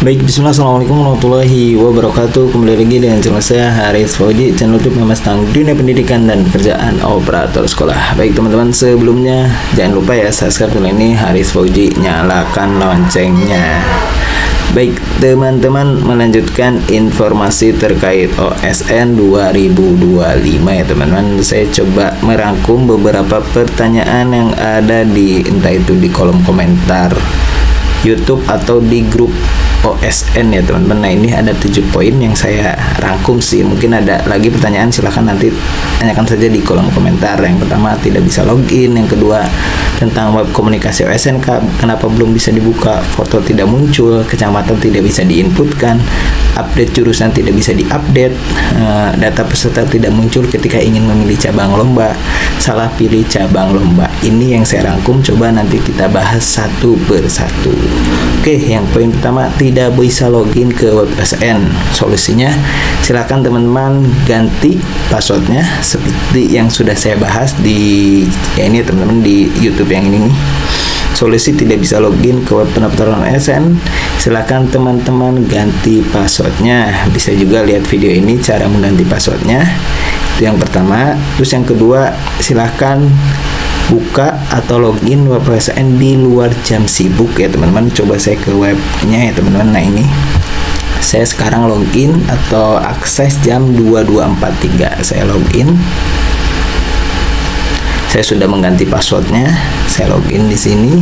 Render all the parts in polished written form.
Baik, bismillah, assalamualaikum warahmatullahi wabarakatuh. Kembali lagi dengan channel saya Haris Fauji, channel YouTube yang tentang dunia pendidikan dan pekerjaan operator sekolah. Baik teman-teman, sebelumnya jangan lupa ya subscribe channel ini Haris Fauji, nyalakan loncengnya. Baik teman-teman, melanjutkan informasi terkait OSN 2025 ya teman-teman. Saya coba merangkum beberapa pertanyaan yang ada di entah itu di kolom komentar YouTube atau di grup OSN ya teman-teman. Nah, ini ada 7 poin yang saya rangkum sih. Mungkin ada lagi pertanyaan, silahkan nanti tanyakan saja di kolom komentar. Yang pertama, tidak bisa login. Yang kedua, tentang web komunikasi OSN, kenapa belum bisa dibuka, foto tidak muncul, kecamatan tidak bisa diinputkan, update jurusan tidak bisa diupdate, data peserta tidak muncul ketika ingin memilih cabang lomba, salah pilih cabang lomba. Ini yang saya rangkum, coba nanti kita bahas satu per satu. Oke, yang poin pertama, tidak bisa login ke web OSN. Solusinya, silakan teman-teman ganti passwordnya seperti yang sudah saya bahas di ini teman-teman di YouTube yang ini nih. Solusi tidak bisa login ke web pendaftaran OSN, silakan teman-teman ganti passwordnya. Bisa juga lihat video ini cara mengganti passwordnya. Itu yang pertama. Terus yang kedua, silahkan buka atau login web OSN di luar jam sibuk ya teman-teman. Coba saya ke webnya ya teman-teman. Nah, ini saya sekarang login atau akses jam 22.43. Saya login. Saya sudah mengganti passwordnya. Saya login di sini.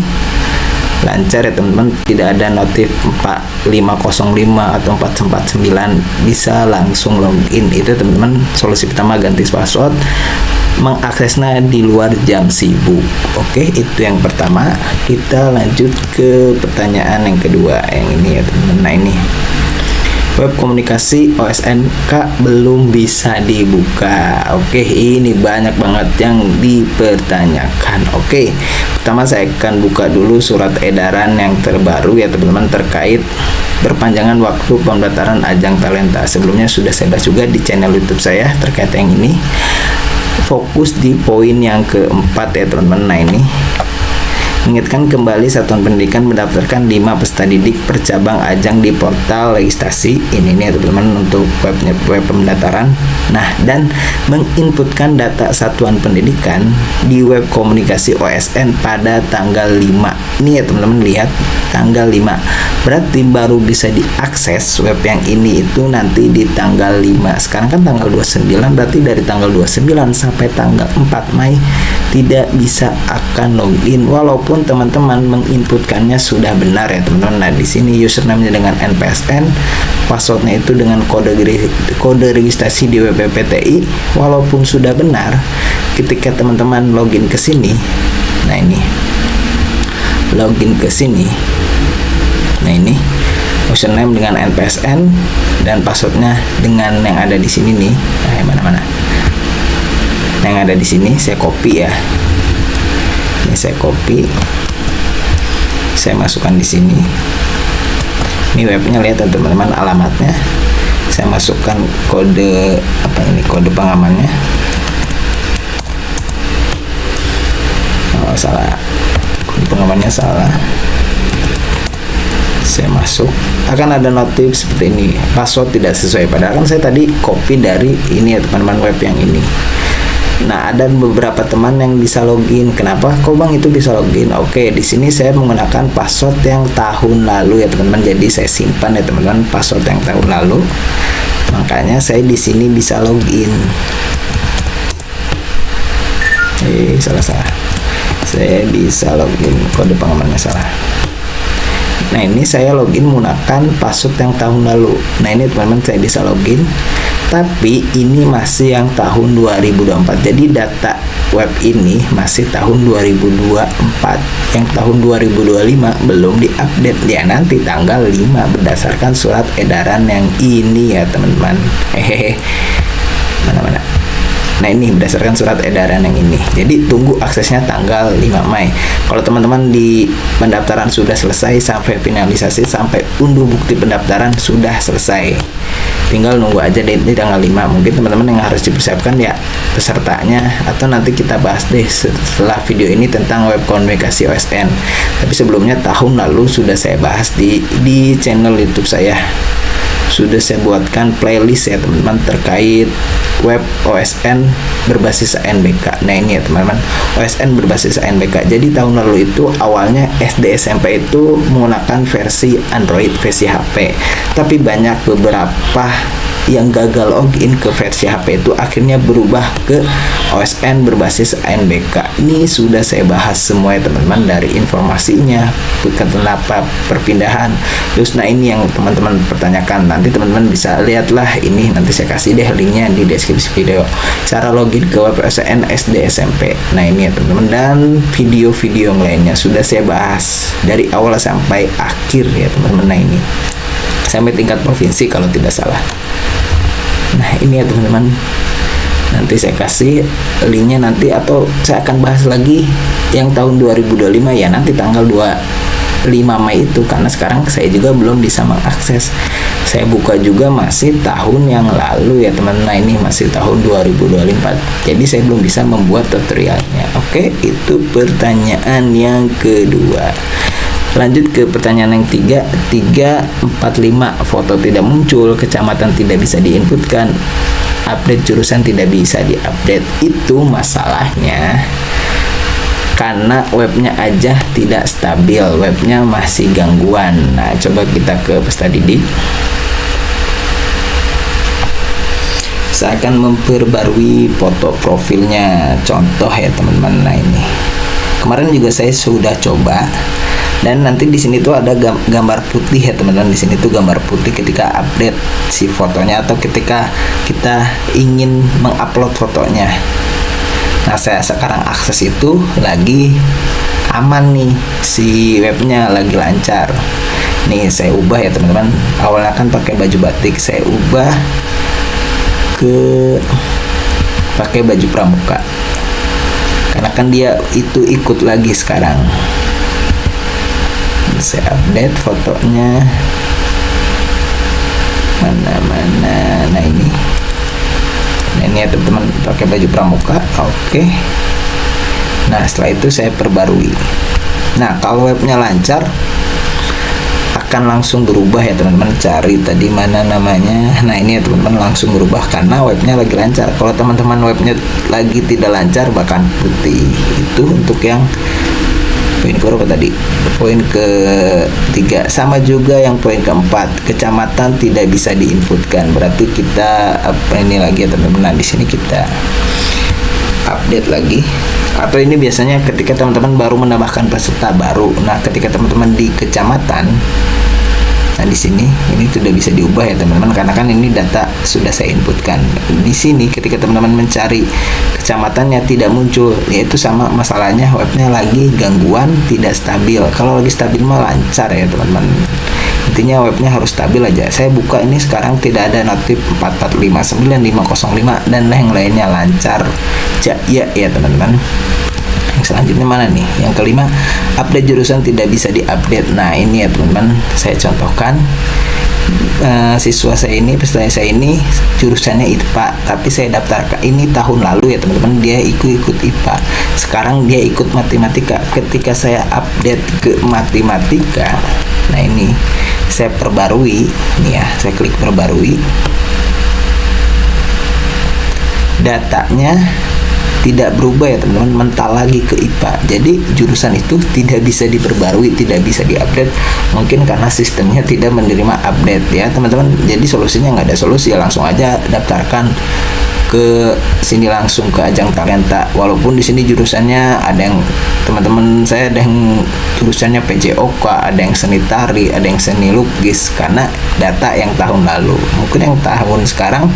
Lancar ya teman-teman, tidak ada notif 4505 atau 449, bisa langsung login. Itu teman-teman solusi pertama, ganti password, mengaksesnya di luar jam sibuk. Oke, itu yang pertama. Kita lanjut ke pertanyaan yang kedua, yang ini ya teman-teman. Nah, ini web komunikasi OSN belum bisa dibuka. Oke, ini banyak banget yang dipertanyakan. Oke, pertama saya akan buka dulu surat edaran yang terbaru ya teman-teman terkait perpanjangan waktu pendaftaran ajang talenta. Sebelumnya sudah saya bahas juga di channel YouTube saya terkait yang ini. Fokus di poin yang keempat ya teman-teman. Nah, ini mengingatkan kembali satuan pendidikan mendaftarkan 5 peserta didik per cabang ajang di portal registrasi. Ini nih teman-teman untuk web pendaftaran. Nah, dan menginputkan data satuan pendidikan di web komunikasi OSN pada tanggal 5. Ini ya teman-teman, lihat tanggal 5. Berarti baru bisa diakses web yang ini itu nanti di tanggal 5. Sekarang kan tanggal 29, berarti dari tanggal 29 sampai tanggal 4 Mei tidak bisa akan login walaupun teman-teman menginputkannya sudah benar ya teman-teman. Nah, di sini username-nya dengan NPSN, passwordnya itu dengan kode registrasi di WPPTI, walaupun sudah benar, ketika teman-teman login ke sini, nah ini login ke sini, nah ini username dengan NPSN dan passwordnya dengan yang ada di sini nih. Nah, yang mana-mana yang ada di sini saya copy ya. Ini saya copy, saya masukkan di sini. Ini webnya, lihat teman-teman alamatnya. Saya masukkan kode apa ini, kode pengamannya. Oh, salah, kode pengamannya salah. Saya masuk, akan ada notif seperti ini, password tidak sesuai. Padahal kan saya tadi copy dari ini ya teman-teman, web yang ini. Nah, ada beberapa teman yang bisa login. Kenapa kok Bang itu bisa login? Oke, di sini saya menggunakan password yang tahun lalu ya teman-teman. Jadi saya simpan ya teman-teman password yang tahun lalu. Makanya saya di sini bisa login. Salah. Saya bisa login, kode pengamannya salah. Nah, ini saya login menggunakan password yang tahun lalu. Nah, ini teman-teman saya bisa login. Tapi ini masih yang tahun 2024. Jadi data web ini masih tahun 2024. Yang tahun 2025 belum diupdate ya, nanti tanggal 5 berdasarkan surat edaran yang ini ya teman-teman. Mana-mana. Nah, ini berdasarkan surat edaran yang ini. Jadi tunggu aksesnya tanggal 5 Mei. Kalau teman-teman di pendaftaran sudah selesai sampai finalisasi, sampai unduh bukti pendaftaran sudah selesai. tinggal nunggu aja deh di tanggal 5. Mungkin teman-teman yang harus dipersiapkan ya pesertanya, atau nanti kita bahas deh setelah video ini tentang web komunikasi OSN. Tapi sebelumnya tahun lalu sudah saya bahas di channel YouTube saya. Sudah saya buatkan playlist ya teman-teman terkait web OSN berbasis ANBK. Nah ini ya teman-teman, OSN berbasis ANBK. Jadi tahun lalu itu awalnya SD SMP itu menggunakan versi Android, versi HP. Tapi banyak beberapa yang gagal login ke versi HP itu akhirnya berubah ke OSN berbasis ANBK. Ini sudah saya bahas semua ya teman-teman, dari informasinya, kenapa perpindahan. Terus nah ini yang teman-teman pertanyakan, nanti teman-teman bisa lihatlah ini, nanti saya kasih deh linknya di deskripsi video, cara login ke web OSN SD SMP. Nah ini ya teman-teman, dan video-video yang lainnya sudah saya bahas dari awal sampai akhir ya teman-teman. Nah ini sampai tingkat provinsi kalau tidak salah. Nah ini ya teman-teman, nanti saya kasih linknya nanti, atau saya akan bahas lagi yang tahun 2025 ya, nanti tanggal 25 Mei itu, karena sekarang saya juga belum bisa mengakses. Saya buka juga masih tahun yang lalu ya teman-teman. Nah ini masih tahun 2024, jadi saya belum bisa membuat tutorialnya. Oke, itu pertanyaan yang kedua. Lanjut ke pertanyaan yang 345, foto tidak muncul, kecamatan tidak bisa diinputkan, update jurusan tidak bisa diupdate. Itu masalahnya karena webnya aja tidak stabil, webnya masih gangguan. Nah coba kita ke peserta didik. Saya akan memperbarui foto profilnya, contoh ya teman-teman. Nah ini kemarin juga saya sudah coba, dan nanti di sini tuh ada gambar putih ya teman-teman. Di sini tuh gambar putih ketika update si fotonya atau ketika kita ingin mengupload fotonya. Nah saya sekarang akses itu lagi aman nih, si webnya lagi lancar. Nih saya ubah ya teman-teman, awalnya kan pakai baju batik, saya ubah ke pakai baju pramuka, karena kan dia itu ikut lagi sekarang. Saya update fotonya, mana. Nah ini ya teman-teman, pakai baju pramuka. Oke. Nah setelah itu saya perbarui. Nah kalau webnya lancar akan langsung berubah ya teman-teman. Cari tadi mana namanya. Nah ini ya teman-teman, langsung berubah karena webnya lagi lancar. Kalau teman-teman webnya lagi tidak lancar bahkan putih. Itu untuk yang poin berapa tadi? Poin ke-3. Sama juga yang poin ke-4, kecamatan tidak bisa diinputkan. Berarti kita apa ini lagi ya teman-teman. Nah di sini kita update lagi. Atau ini biasanya ketika teman-teman baru menambahkan peserta baru. Nah ketika teman-teman di kecamatan, nah di sini ini sudah bisa diubah ya teman-teman, karena kan ini data sudah saya inputkan. Di sini ketika teman-teman mencari kecamatannya tidak muncul, yaitu sama masalahnya webnya lagi gangguan, tidak stabil. Kalau lagi stabil mah lancar ya teman-teman. Intinya webnya harus stabil aja. Saya buka ini sekarang tidak ada notif 4459505 dan yang lainnya lancar jaya ya teman-teman. Yang selanjutnya mana nih? Yang kelima, update jurusan tidak bisa diupdate. Nah ini ya teman-teman, saya contohkan siswa saya ini, peserta saya ini jurusannya IPA, tapi saya daftarkan ini tahun lalu ya teman-teman, dia ikut IPA. Sekarang dia ikut matematika. Ketika saya update ke matematika, nah ini saya perbarui, nih ya, saya klik perbarui, datanya tidak berubah ya teman-teman, mental lagi ke IPA. Jadi jurusan itu tidak bisa diperbarui, tidak bisa diupdate, mungkin karena sistemnya tidak menerima update ya teman-teman. Jadi solusinya nggak ada solusi ya, langsung aja daftarkan ke sini, langsung ke Ajang Talenta. Walaupun di sini jurusannya ada yang teman-teman saya ada yang jurusannya PJOK, ada yang seni tari, ada yang seni lukis, karena data yang tahun lalu. Mungkin yang tahun sekarang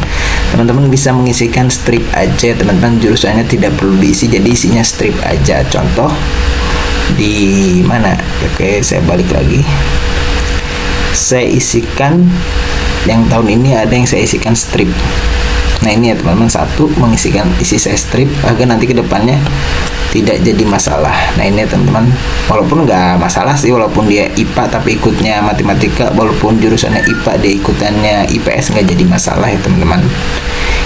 teman-teman bisa mengisikan strip aja teman-teman, jurusannya tidak perlu diisi, jadi isinya strip aja. Contoh di mana? Oke, saya balik lagi, saya isikan yang tahun ini, ada yang saya isikan strip. Nah ini ya teman-teman, satu mengisikan isi saya strip agar nanti kedepannya tidak jadi masalah. Nah ini teman-teman, walaupun nggak masalah sih, walaupun dia IPA tapi ikutnya matematika, walaupun jurusannya IPA dia ikutannya IPS, nggak jadi masalah ya teman-teman.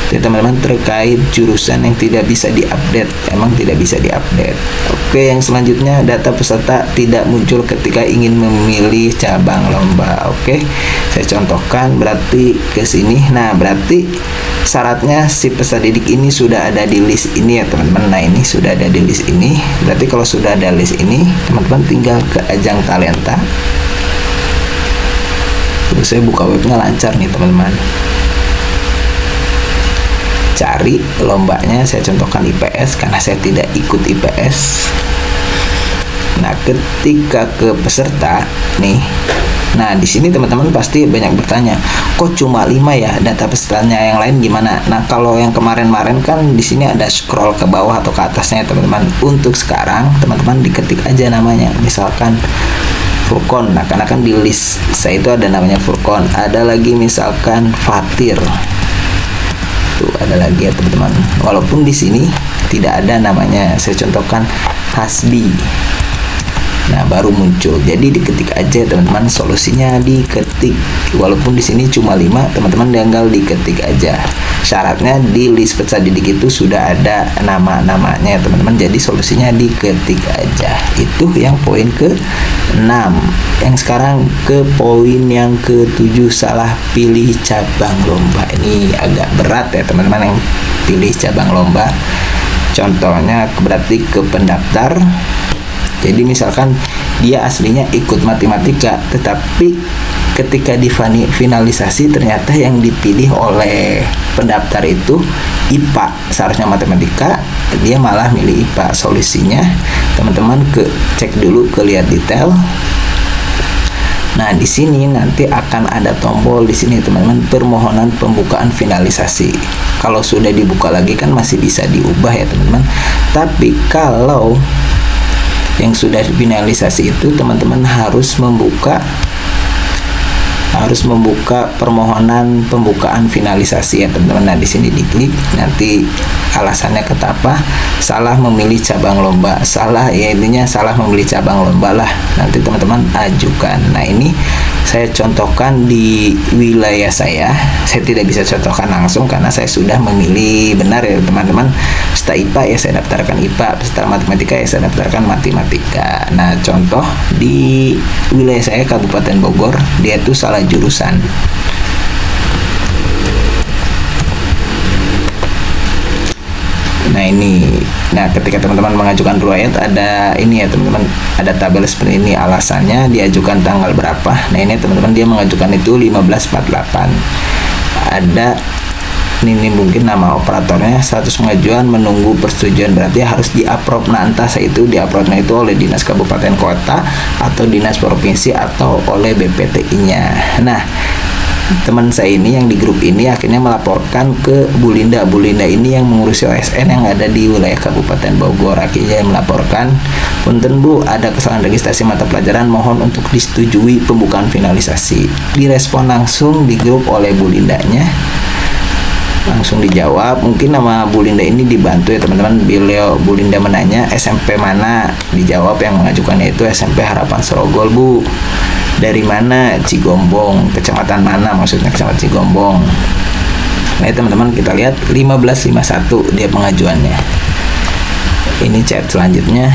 Jadi teman-teman, terkait jurusan yang tidak bisa diupdate, emang tidak bisa diupdate. Oke, yang selanjutnya, data peserta tidak muncul ketika ingin memilih cabang lomba. Oke, saya contohkan berarti ke sini. Nah, berarti syaratnya si peserta didik ini sudah ada di list ini ya teman-teman. Nah, ini sudah ada di list ini. Berarti kalau sudah ada list ini, teman-teman tinggal ke ajang talenta. Terus saya buka webnya lancar nih teman-teman. Cari lombanya, saya contohkan IPS karena saya tidak ikut IPS. Nah, ketika ke peserta nih, nah di sini teman-teman pasti banyak bertanya, kok cuma 5 ya, data pesertanya yang lain gimana? Nah, kalau yang kemarin-kemarin kan di sini ada scroll ke bawah atau ke atasnya teman-teman. Untuk sekarang teman-teman diketik aja namanya, misalkan Furqon. Nah, karena kan di list saya itu ada namanya Furqon. Ada lagi misalkan Fatir. Tuh ada lagi ya teman-teman. Walaupun di sini tidak ada namanya, saya contohkan Hasbi. Nah, baru muncul. Jadi diketik aja teman-teman, solusinya diketik. Walaupun di sini cuma 5, teman-teman tinggal diketik aja. Syaratnya di list peserta didik itu sudah ada nama-namanya teman-teman. Jadi solusinya diketik aja. Itu yang poin ke-6. Yang sekarang ke poin yang ke-7, salah pilih cabang lomba. Ini agak berat ya teman-teman, yang pilih cabang lomba. Contohnya berarti ke pendaftar. Jadi misalkan dia aslinya ikut matematika, tetapi ketika di finalisasi ternyata yang dipilih oleh pendaftar itu IPA, seharusnya matematika, dia malah milih IPA. Solusinya teman-teman cek dulu, ke lihat detail. Nah, di sini nanti akan ada tombol di sini teman-teman, permohonan pembukaan finalisasi. Kalau sudah dibuka lagi kan masih bisa diubah ya teman-teman. Tapi kalau yang sudah finalisasi itu teman-teman harus membuka permohonan pembukaan finalisasi ya teman-teman. Nah, di sini diklik, nanti alasannya kata apa? Salah memilih cabang lomba. Salah ya, intinya salah memilih cabang lomba lah. Nanti teman-teman ajukan. Nah, ini saya contohkan di wilayah saya. Saya tidak bisa contohkan langsung karena saya sudah memilih benar ya teman-teman. Peserta IPA ya saya daftarkan IPA, peserta matematika ya saya daftarkan matematika. Nah, contoh di wilayah saya Kabupaten Bogor, dia itu salah jurusan. Nah, ini. Nah, ketika teman-teman mengajukan riwayat, ada ini ya teman-teman, ada tabel seperti ini, alasannya diajukan tanggal berapa. Nah, ini teman-teman dia mengajukan itu 15/48. Ada ini mungkin nama operatornya, status pengajuan menunggu persetujuan, berarti harus di-approve. Nah, entah itu di-approve-nya itu oleh dinas kabupaten kota atau dinas provinsi atau oleh BPTI-nya. Nah, teman saya ini yang di grup ini akhirnya melaporkan ke Bu Linda. Bu Linda ini yang mengurusi OSN yang ada di wilayah Kabupaten Bogor. Akhirnya melaporkan, punten Bu, ada kesalahan registrasi mata pelajaran, mohon untuk disetujui pembukaan finalisasi. Direspon langsung di grup oleh Bu Lindanya, langsung dijawab. Mungkin nama Bu Linda ini dibantu ya teman-teman. Beliau Bu Linda menanya SMP mana, dijawab yang mengajukannya itu SMP Harapan Sorogol Bu. Dari mana? Cigombong. Kecamatan mana? Maksudnya kecamatan Cigombong. Nah, teman-teman kita lihat 15/51 dia pengajuannya. Ini chat selanjutnya.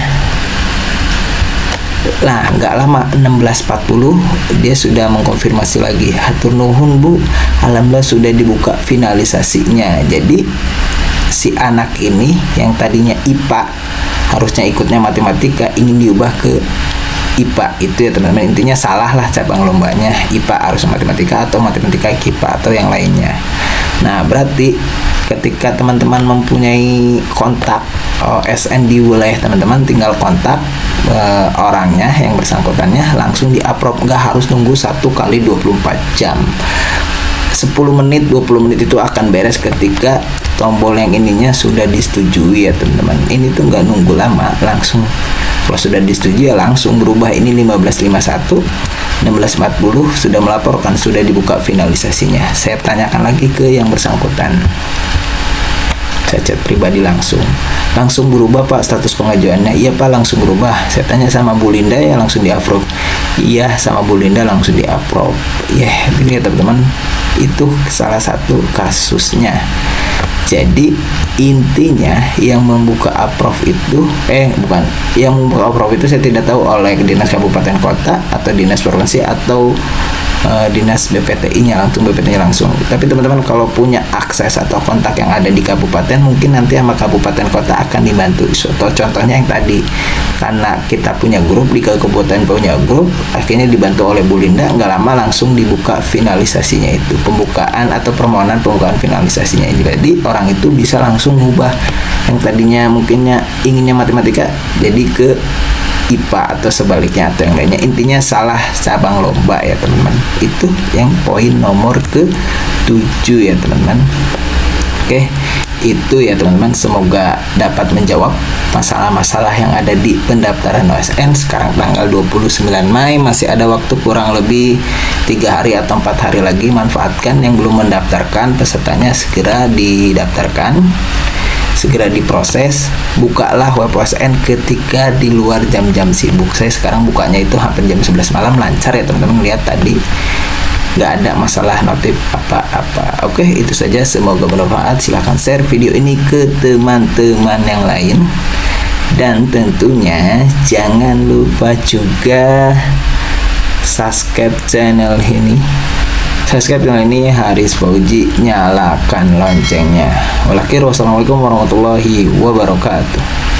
Nah, nggak lama 16.40 dia sudah mengkonfirmasi lagi. Hatur nuhun Bu, alhamdulillah sudah dibuka finalisasinya. Jadi si anak ini yang tadinya IPA harusnya ikutnya matematika ingin diubah ke IPA. Itu ya teman-teman, intinya salah lah cabang lombanya, IPA harus matematika atau matematika IPA atau yang lainnya. Nah, berarti ketika teman-teman mempunyai kontak OSN di wilayah teman-teman, tinggal kontak orangnya yang bersangkutannya, langsung di-approve, nggak harus nunggu 1 kali 24 jam. 10 menit 20 menit itu akan beres ketika tombol yang ininya sudah disetujui ya teman-teman. Ini tuh nggak nunggu lama, langsung kalau sudah disetujui ya langsung berubah. Ini 15/51, 16.40 sudah melaporkan, sudah dibuka finalisasinya. Saya tanyakan lagi ke yang bersangkutan. saya chat pribadi langsung berubah Pak status pengajuannya. Iya Pak, langsung berubah. Saya tanya sama Bu Linda, ya langsung di approve. Iya, sama Bu Linda langsung di approve. Ini ya teman-teman, itu salah satu kasusnya. Jadi intinya yang membuka approve itu yang membuka approve itu saya tidak tahu oleh dinas kabupaten kota atau dinas provinsi atau dinas BPTI-nya langsung. Tapi teman-teman kalau punya akses atau kontak yang ada di kabupaten, mungkin nanti sama kabupaten kota akan dibantu. Contohnya yang tadi, karena kita punya grup di kabupaten, punya grup, akhirnya dibantu oleh Bu Linda, nggak lama langsung dibuka finalisasinya itu, pembukaan atau permohonan pembukaan finalisasinya. Jadi orang itu bisa langsung ngubah yang tadinya mungkinnya inginnya matematika jadi ke IPA atau sebaliknya atau yang lainnya. Intinya salah cabang lomba ya teman-teman. Itu yang poin nomor ke-7 ya teman-teman. Oke, itu ya teman-teman, semoga dapat menjawab masalah-masalah yang ada di pendaftaran OSN. Sekarang tanggal 29 Mei, masih ada waktu kurang lebih 3 hari atau 4 hari lagi. Manfaatkan. Yang belum mendaftarkan pesertanya segera didaftarkan, segera diproses. Bukalah web OSN ketika di luar jam-jam sibuk. Saya sekarang bukanya itu hampir jam 11 malam, lancar ya teman-teman. Lihat tadi nggak ada masalah notif apa-apa. Oke, itu saja, semoga bermanfaat. Silahkan share video ini ke teman-teman yang lain, dan tentunya jangan lupa juga subscribe channel ini. Haris Fauji, nyalakan loncengnya. Wassalamualaikum warahmatullahi wabarakatuh.